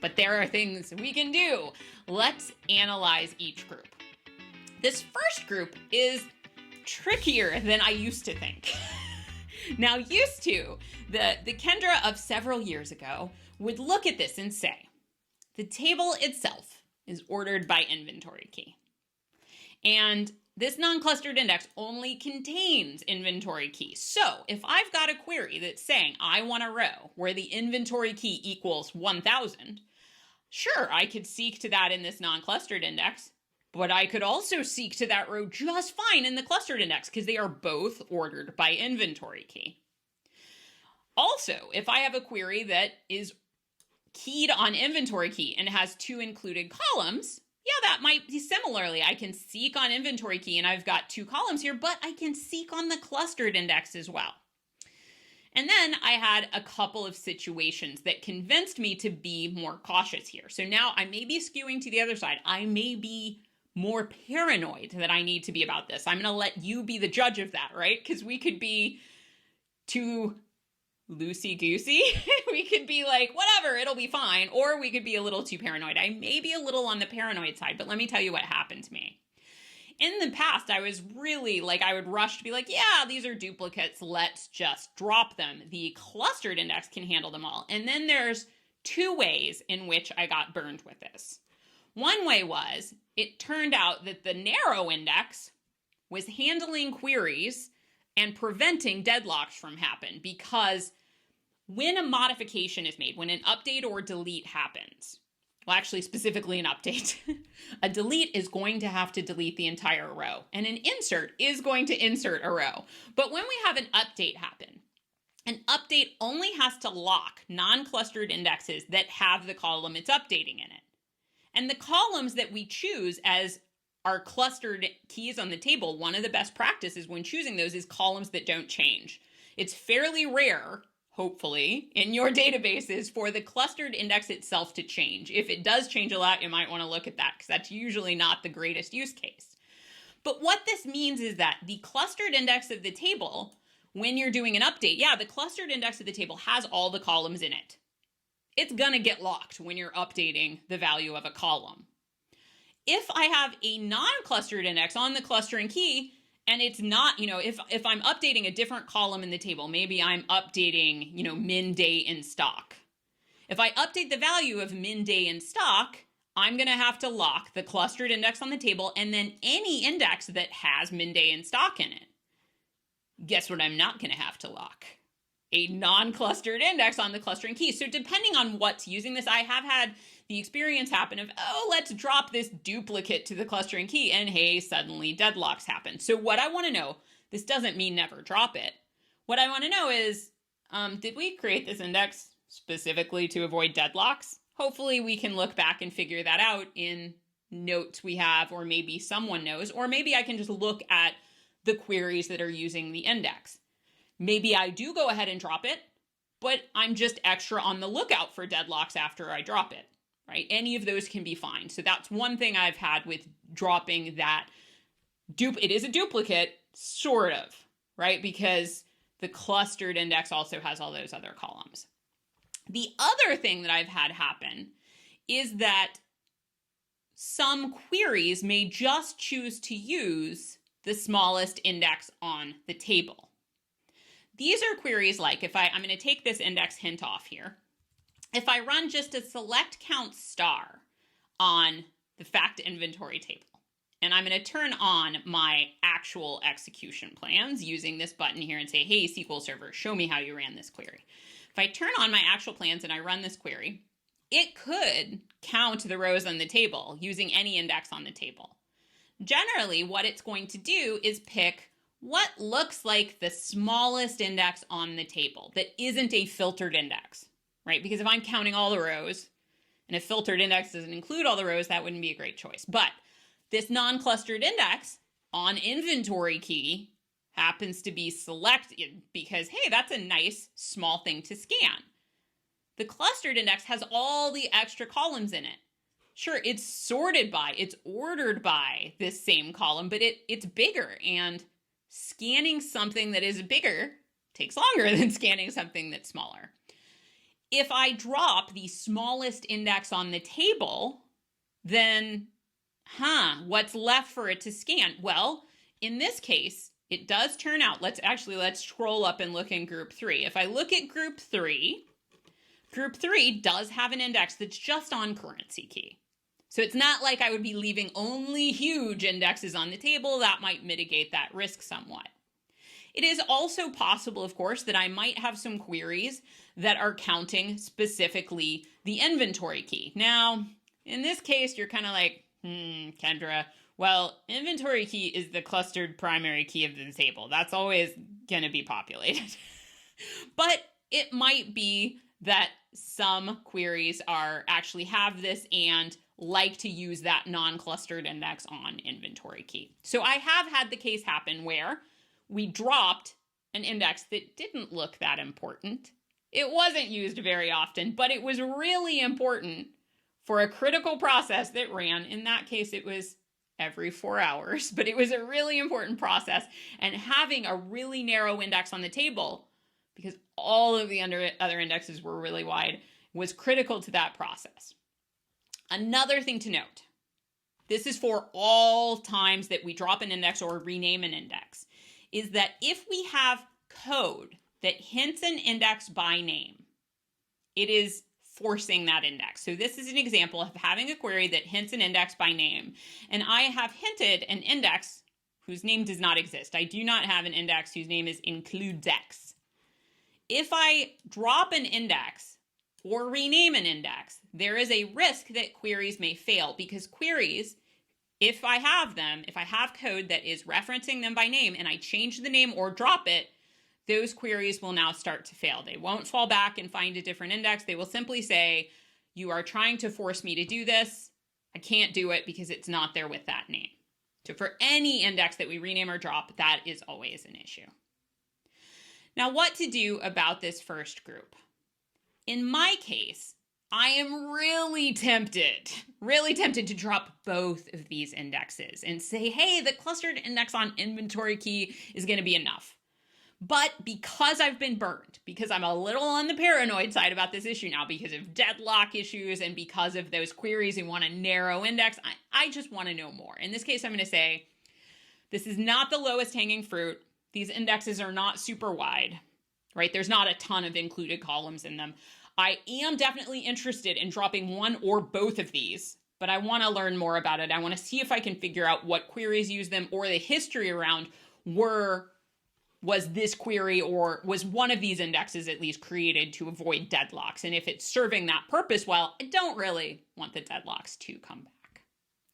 but there are things we can do. Let's analyze each group. This first group is trickier than I used to think. Now, used to, the Kendra of several years ago would look at this and say, the table itself is ordered by inventory key. And this non-clustered index only contains inventory key. So if I've got a query that's saying I want a row where the inventory key equals 1000, sure, I could seek to that in this non-clustered index, but I could also seek to that row just fine in the clustered index because they are both ordered by inventory key. Also, if I have a query that is keyed on inventory key and has two included columns, yeah, that might be similarly. I can seek on inventory key and I've got two columns here, but I can seek on the clustered index as well. And then I had a couple of situations that convinced me to be more cautious here. So now I may be skewing to the other side. I may be more paranoid than I need to be about this. I'm going to let you be the judge of that, right? Because we could be too loosey-goosey. We could be like, whatever, it'll be fine. Or we could be a little too paranoid. I may be a little on the paranoid side, but let me tell you what happened to me. In the past, I was really like, I would rush to be like, yeah, these are duplicates. Let's just drop them. The clustered index can handle them all. And then there's two ways in which I got burned with this. One way was, it turned out that the narrow index was handling queries and preventing deadlocks from happening because when a modification is made, when an update or delete happens, well, actually specifically an update, a delete is going to have to delete the entire row and an insert is going to insert a row. But when we have an update happen, an update only has to lock non-clustered indexes that have the column it's updating in it. And the columns that we choose as our clustered keys on the table, one of the best practices when choosing those is columns that don't change. It's fairly rare, hopefully, in your databases for the clustered index itself to change. If it does change a lot, you might want to look at that because that's usually not the greatest use case. But what this means is that the clustered index of the table, when you're doing an update, yeah, the clustered index of the table has all the columns in it. It's going to get locked when you're updating the value of a column. If I have a non-clustered index on the clustering key, and it's not, if I'm updating a different column in the table, maybe I'm updating, min day in stock. If I update the value of min day in stock, I'm going to have to lock the clustered index on the table and then any index that has min day in stock in it. Guess what I'm not going to have to lock? A non-clustered index on the clustering key. So depending on what's using this, I have had the experience happen of, let's drop this duplicate to the clustering key and hey, suddenly deadlocks happen. So what I want to know, this doesn't mean never drop it. What I want to know is, did we create this index specifically to avoid deadlocks? Hopefully we can look back and figure that out in notes we have, or maybe someone knows, or maybe I can just look at the queries that are using the index. Maybe I do go ahead and drop it, but I'm just extra on the lookout for deadlocks after I drop it, right? Any of those can be fine. So that's one thing I've had with dropping that. It is a duplicate, sort of, right? Because the clustered index also has all those other columns. The other thing that I've had happen is that some queries may just choose to use the smallest index on the table. These are queries like, I'm going to take this index hint off here. If I run just a select count star on the fact inventory table, and I'm going to turn on my actual execution plans using this button here and say, hey, SQL Server, show me how you ran this query. If I turn on my actual plans and I run this query, it could count the rows on the table using any index on the table. Generally, what it's going to do is pick what looks like the smallest index on the table that isn't a filtered index, right? Because if I'm counting all the rows and a filtered index doesn't include all the rows, that wouldn't be a great choice. But this non-clustered index on inventory key happens to be selected because, hey, that's a nice small thing to scan. The clustered index has all the extra columns in it. Sure, it's sorted by, it's ordered by this same column, but it's bigger, and scanning something that is bigger takes longer than scanning something that's smaller. If I drop the smallest index on the table, then, what's left for it to scan? Well, in this case, it does turn out, let's scroll up and look in group 3. If I look at group 3 does have an index that's just on currency key. So it's not like I would be leaving only huge indexes on the table. That might mitigate that risk somewhat. It is also possible, of course, that I might have some queries that are counting specifically the inventory key. Now, in this case, you're kind of like, Kendra, well, inventory key is the clustered primary key of the table. That's always going to be populated. But it might be that some queries actually have this and like to use that non-clustered index on inventory key. So I have had the case happen where we dropped an index that didn't look that important. It wasn't used very often, but it was really important for a critical process that ran. In that case, it was every 4 hours, but it was a really important process. And having a really narrow index on the table, because all of the other indexes were really wide, was critical to that process. Another thing to note, this is for all times that we drop an index or rename an index, is that if we have code that hints an index by name, it is forcing that index. So this is an example of having a query that hints an index by name. And I have hinted an index whose name does not exist. I do not have an index whose name is includes_x. If I drop an index or rename an index, there is a risk that queries may fail, because queries, if I have code that is referencing them by name and I change the name or drop it, those queries will now start to fail. They won't fall back and find a different index. They will simply say, you are trying to force me to do this. I can't do it because it's not there with that name. So for any index that we rename or drop, that is always an issue. Now, what to do about this first group? In my case, I am really tempted to drop both of these indexes and say, hey, the clustered index on inventory key is going to be enough. But because I've been burned, because I'm a little on the paranoid side about this issue now, because of deadlock issues and because of those queries who want a narrow index, I just want to know more. In this case, I'm going to say, this is not the lowest hanging fruit. These indexes are not super wide, right? There's not a ton of included columns in them. I am definitely interested in dropping one or both of these, but I want to learn more about it. I want to see if I can figure out what queries use them or the history around was this query or was one of these indexes at least created to avoid deadlocks. And if it's serving that purpose well, I don't really want the deadlocks to come back.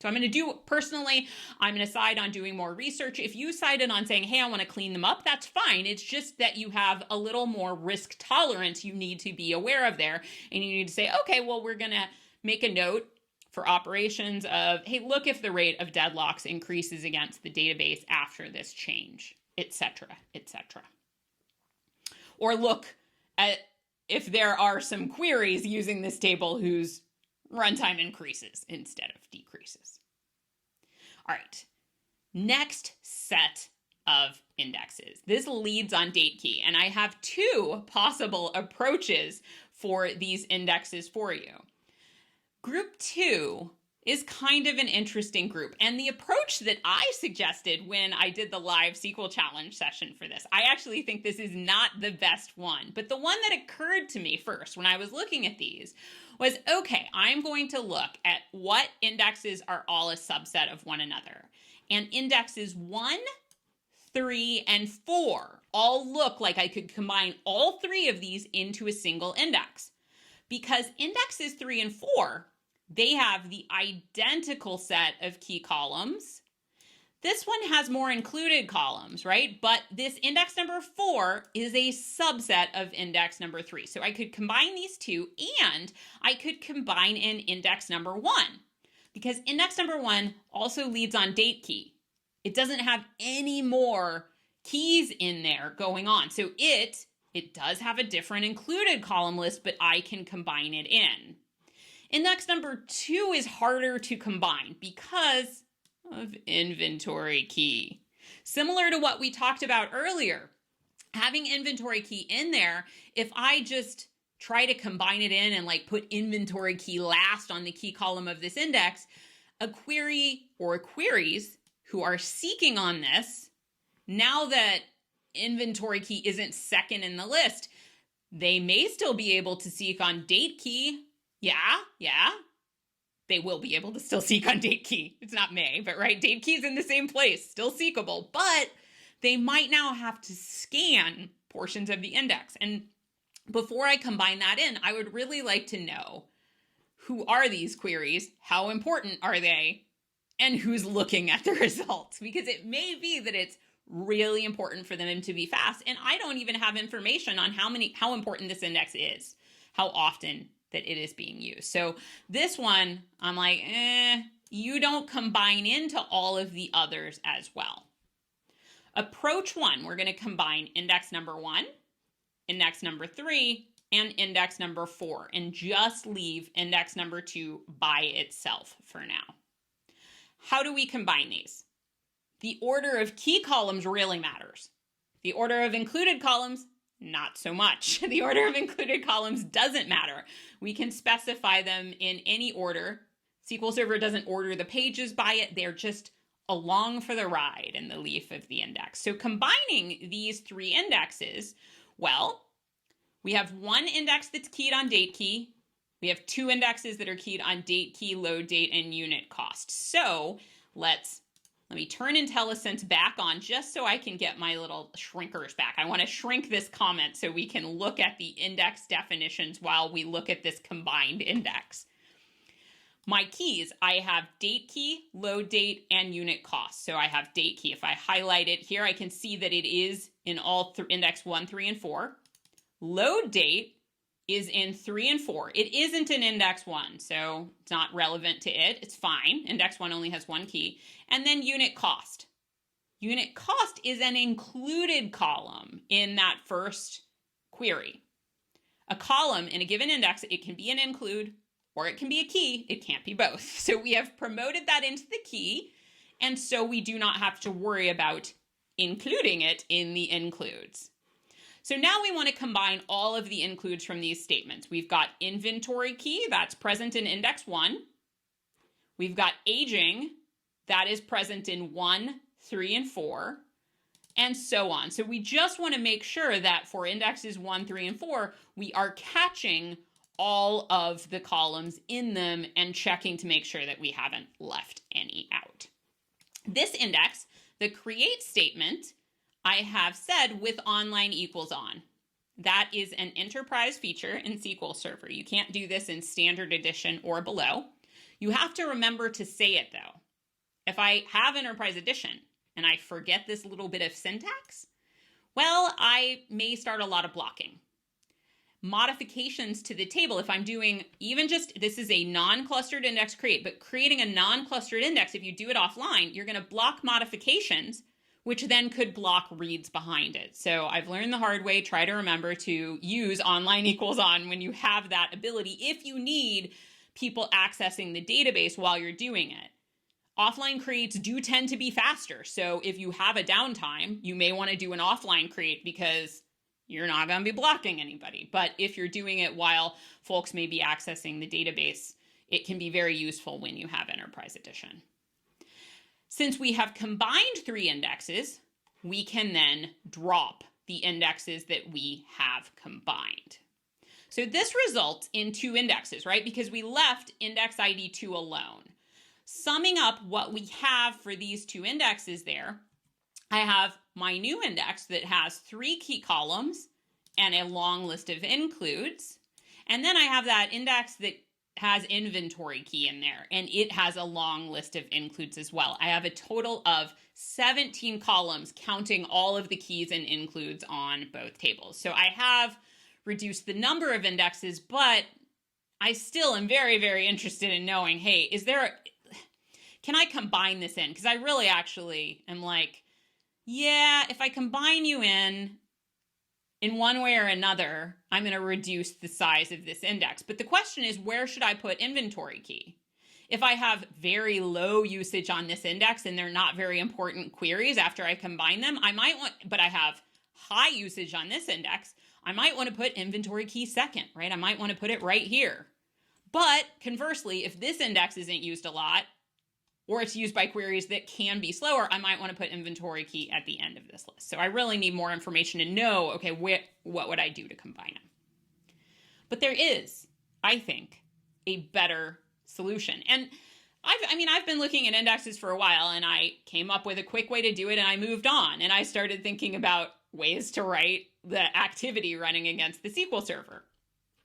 So I'm going to side on doing more research. If you sided on saying, hey, I want to clean them up, that's fine. It's just that you have a little more risk tolerance you need to be aware of there. And you need to say, okay, well, we're going to make a note for operations of, hey, look if the rate of deadlocks increases against the database after this change, etc., etc. Or look at if there are some queries using this table whose runtime increases instead of decreases. All right, next set of indexes. This leads on date key, and I have two possible approaches for these indexes for you. Group 2 is kind of an interesting group. And the approach that I suggested when I did the live SQL challenge session for this, I actually think this is not the best one. But the one that occurred to me first when I was looking at these was, okay, I'm going to look at what indexes are all a subset of one another. And indexes 1, 3, and 4 all look like I could combine all three of these into a single index. Because indexes 3 and 4, they have the identical set of key columns. This one has more included columns, right? But this index number 4 is a subset of index number 3. So I could combine these two, and I could combine in index number 1, because index number 1 also leads on date key. It doesn't have any more keys in there going on. So it does have a different included column list, but I can combine it in. Index number 2 is harder to combine because of inventory key. Similar to what we talked about earlier, having inventory key in there, if I just try to combine it in and like put inventory key last on the key column of this index, a query or queries who are seeking on this, now that inventory key isn't second in the list, they may still be able to seek on date key. Yeah. They will be able to still seek on date key. It's not may, but right, date key is in the same place, still seekable, but they might now have to scan portions of the index. And before I combine that in, I would really like to know, who are these queries? How important are they? And who's looking at the results? Because it may be that it's really important for them to be fast. And I don't even have information on how important this index is, how often that it is being used. So this one, I'm like, you don't combine into all of the others as well. Approach 1, we're going to combine index number 1, index number 3, and index number 4, and just leave index number 2 by itself for now. How do we combine these? The order of key columns really matters. The order of included columns, not so much. The order of included columns doesn't matter. We can specify them in any order. SQL Server doesn't order the pages by it. They're just along for the ride in the leaf of the index. So combining these 3 indexes, well, we have one index that's keyed on date key. We have 2 indexes that are keyed on date key, load date, and unit cost. So let me turn IntelliSense back on just so I can get my little shrinkers back. I want to shrink this comment so we can look at the index definitions while we look at this combined index. My keys, I have date key, load date, and unit cost. So I have date key. If I highlight it here, I can see that it is in all index 1, 3, and 4. Load date is in 3 and 4. It isn't in index 1, so it's not relevant to it. It's fine. Index 1 only has 1 key. And then unit cost. Unit cost is an included column in that first query. A column in a given index, it can be an include or it can be a key. It can't be both. So we have promoted that into the key, and so we do not have to worry about including it in the includes. So now we want to combine all of the includes from these statements. We've got inventory key, that's present in index 1. We've got aging, that is present in 1, 3, and 4, and so on. So we just want to make sure that for indexes 1, 3, and 4, we are catching all of the columns in them and checking to make sure that we haven't left any out. This index, the create statement, I have said with online equals on. That is an enterprise feature in SQL Server. You can't do this in standard edition or below. You have to remember to say it though. If I have enterprise edition and I forget this little bit of syntax, well, I may start a lot of blocking. Modifications to the table, if I'm doing even just, this is a non-clustered index create, but creating a non-clustered index, if you do it offline, you're going to block modifications, which then could block reads behind it. So I've learned the hard way. Try to remember to use online equals on when you have that ability, if you need people accessing the database while you're doing it. Offline creates do tend to be faster. So if you have a downtime, you may want to do an offline create because you're not going to be blocking anybody. But if you're doing it while folks may be accessing the database, it can be very useful when you have Enterprise Edition. Since we have combined 3 indexes, we can then drop the indexes that we have combined. So this results in 2 indexes, right? Because we left index ID 2 alone. Summing up what we have for these 2 indexes there, I have my new index that has 3 key columns and a long list of includes. And then I have that index that has inventory key in there, and it has a long list of includes as well. I have a total of 17 columns counting all of the keys and includes on both tables. So I have reduced the number of indexes, but I still am very, very interested in knowing, hey, can I combine this in? Because I really actually am like, yeah, if I combine you in one way or another, I'm going to reduce the size of this index. But the question is, where should I put inventory key? If I have very low usage on this index and they're not very important queries after I combine them, I might want, but I have high usage on this index, I might want to put inventory key second, right? I might want to put it right here. But conversely, if this index isn't used a lot, or it's used by queries that can be slower, I might want to put inventory key at the end of this list. So I really need more information to know, okay, what would I do to combine them? But there is, I think, a better solution. And I've been looking at indexes for a while, and I came up with a quick way to do it, and I moved on. And I started thinking about ways to write the activity running against the SQL server.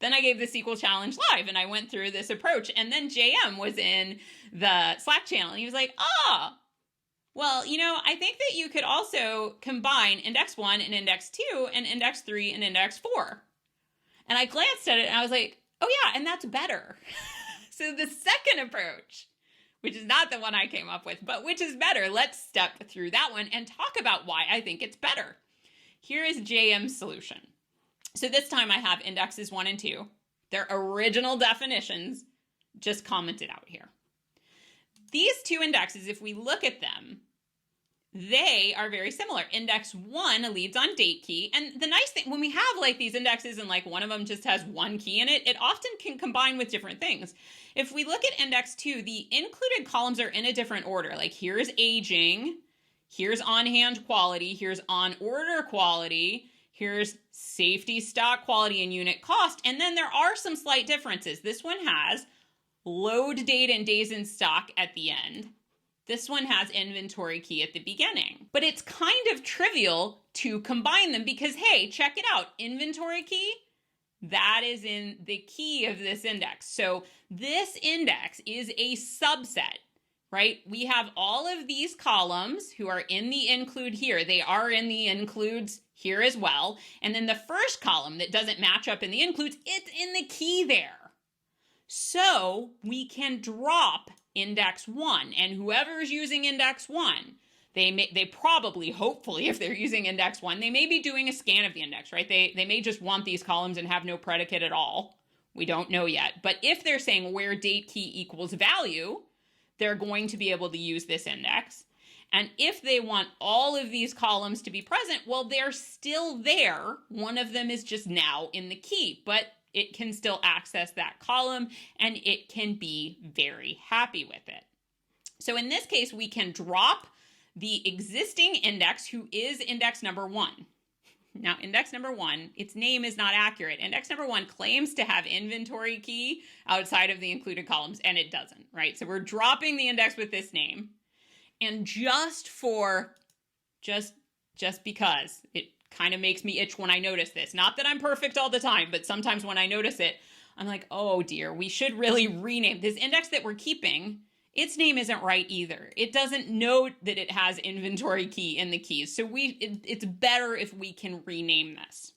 Then I gave the SQL challenge live, and I went through this approach. And then JM was in the Slack channel, and he was like, well, I think that you could also combine index 1 and index 2 and index 3 and index 4. And I glanced at it, and I was like, oh yeah, and that's better. So the second approach, which is not the one I came up with, but which is better, let's step through that one and talk about why I think it's better. Here is JM's solution. So this time I have indexes 1 and 2, their original definitions, just commented out here. These two indexes, if we look at them, they are very similar. Index 1 leads on date key. And the nice thing, when we have like these indexes and like one of them just has one key in it, it often can combine with different things. If we look at index 2, the included columns are in a different order. Like here's aging, here's on-hand quality, here's on-order quality, here's safety stock quality and unit cost. And then there are some slight differences. This one has load date and days in stock at the end. This one has inventory key at the beginning. But it's kind of trivial to combine them because, hey, check it out. Inventory key, that is in the key of this index. So this index is a subset, right? We have all of these columns who are in the include here. They are in the includes here as well. And then the first column that doesn't match up in the includes, it's in the key there. So we can drop index 1, and whoever is using index 1, they probably, hopefully, if they're using index 1, they may be doing a scan of the index, right? They may just want these columns and have no predicate at all. We don't know yet. But if they're saying where date key equals value, they're going to be able to use this index. And if they want all of these columns to be present, well, they're still there. One of them is just now in the key, but it can still access that column and it can be very happy with it. So in this case, we can drop the existing index who is index number 1. Now, index number 1, its name is not accurate. Index number 1 claims to have inventory key outside of the included columns, and it doesn't, right? So we're dropping the index with this name. And just because it kind of makes me itch when I notice this. Not that I'm perfect all the time, but sometimes when I notice it, I'm like, oh dear, we should really rename this index that we're keeping. Its name isn't right either. It doesn't know that it has inventory key in the keys. So it's better if we can rename this.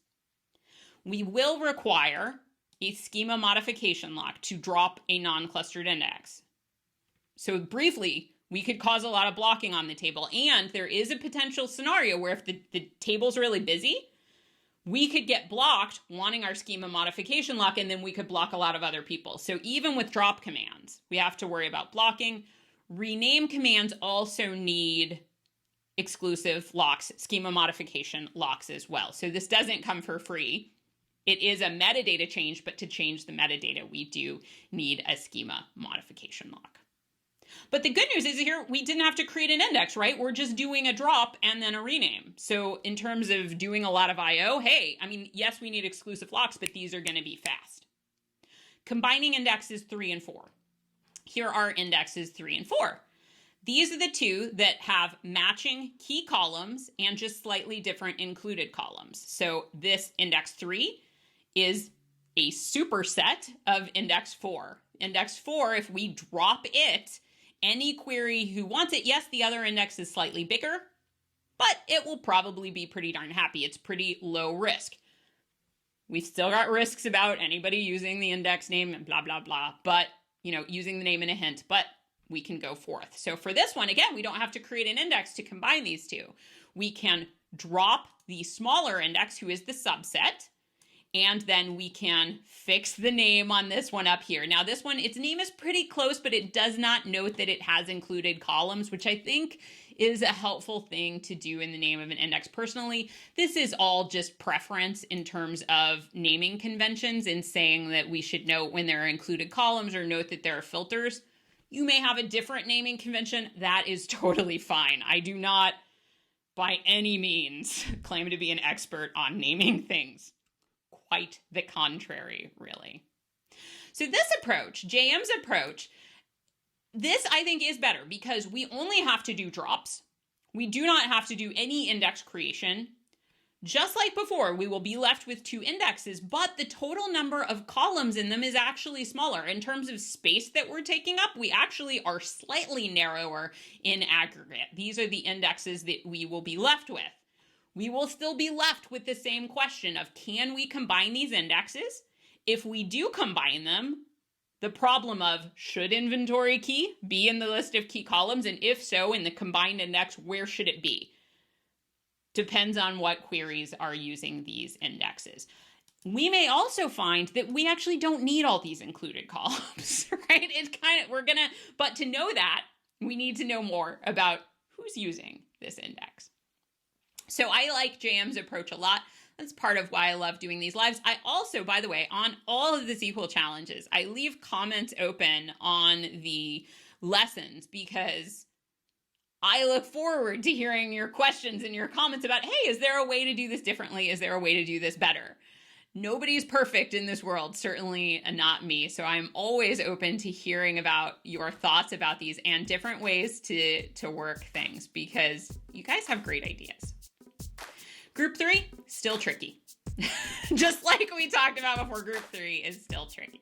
We will require a schema modification lock to drop a non-clustered index. So briefly, we could cause a lot of blocking on the table. And there is a potential scenario where if the table's really busy, we could get blocked wanting our schema modification lock, and then we could block a lot of other people. So even with drop commands, we have to worry about blocking. Rename commands also need exclusive locks, schema modification locks as well. So this doesn't come for free. It is a metadata change, but to change the metadata, we do need a schema modification lock. But the good news is here, we didn't have to create an index, right? We're just doing a drop and then a rename. So in terms of doing a lot of I/O, hey, yes, we need exclusive locks, but these are going to be fast. Combining indexes 3 and 4. Here are indexes 3 and 4. These are the two that have matching key columns and just slightly different included columns. So this index 3 is a superset of index 4. Index 4, if we drop it, any query who wants it, yes, the other index is slightly bigger, but it will probably be pretty darn happy. It's pretty low risk. We've still got risks about anybody using the index name and blah, blah, blah, but, using the name in a hint, but we can go forth. So for this one, again, we don't have to create an index to combine these two. We can drop the smaller index, who is the subset, And then we can fix the name on this one up here. Now this one, its name is pretty close, but it does not note that it has included columns, which I think is a helpful thing to do in the name of an index. Personally, this is all just preference in terms of naming conventions and saying that we should note when there are included columns or note that there are filters. You may have a different naming convention. That is totally fine. I do not, by any means, claim to be an expert on naming things. Quite the contrary, really. So this approach, JM's approach, this I think is better because we only have to do drops. We do not have to do any index creation. Just like before, we will be left with 2 indexes, but the total number of columns in them is actually smaller. In terms of space that we're taking up, we actually are slightly narrower in aggregate. These are the indexes that we will be left with. We will still be left with the same question of, can we combine these indexes? If we do combine them, the problem of, should inventory key be in the list of key columns? And if so, in the combined index, where should it be? Depends on what queries are using these indexes. We may also find that we actually don't need all these included columns, right? But to know that, we need to know more about who's using this index. So I like JM's approach a lot. That's part of why I love doing these lives. I also, by the way, on all of the SQL challenges, I leave comments open on the lessons because I look forward to hearing your questions and your comments about, hey, is there a way to do this differently? Is there a way to do this better? Nobody's perfect in this world, certainly not me. So I'm always open to hearing about your thoughts about these and different ways to work things because you guys have great ideas. Group 3, still tricky. Just like we talked about before, group 3 is still tricky.